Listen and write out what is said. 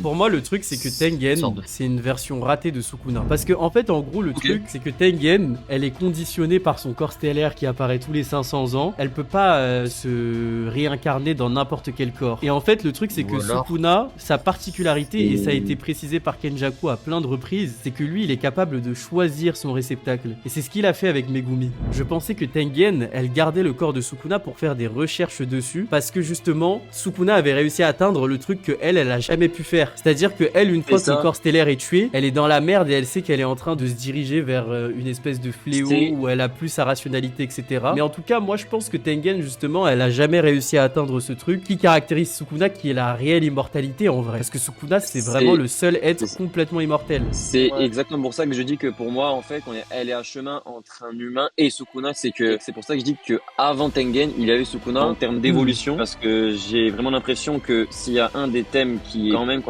Pour moi, le truc, c'est que Tengen, c'est une version ratée de Sukuna. Parce que, en fait, en gros, le truc, c'est que Tengen, elle est conditionnée par son corps stellaire qui apparaît tous les 500 ans. Elle peut pas se réincarner dans n'importe quel corps. Et en fait, le truc, c'est que Sukuna, sa particularité, et ça a été précisé par Kenjaku à plein de reprises, c'est que lui, il est capable de choisir son réceptacle. Et c'est ce qu'il a fait avec Megumi. Je pensais que Tengen, elle gardait le corps de Sukuna pour faire des recherches dessus, parce que justement, Sukuna avait réussi à atteindre le truc que elle a jamais pu faire. C'est-à-dire que elle, une fois que le corps stellaire est tué, elle est dans la merde et elle sait qu'elle est en train de se diriger vers une espèce de fléau où elle a plus sa rationalité, etc. Mais en tout cas, moi, je pense que Tengen, justement, elle a jamais réussi à atteindre ce truc qui caractérise Sukuna, qui est la réelle immortalité en vrai. Parce que Sukuna, c'est vraiment le seul être complètement immortel. C'est exactement pour ça que je dis que pour moi, en fait, elle est à chemin entre un humain et Sukuna, c'est pour ça que je dis que avant Tengen, il y a eu Sukuna en termes d'évolution, parce que j'ai vraiment l'impression que s'il y a un des thèmes qui est quand même,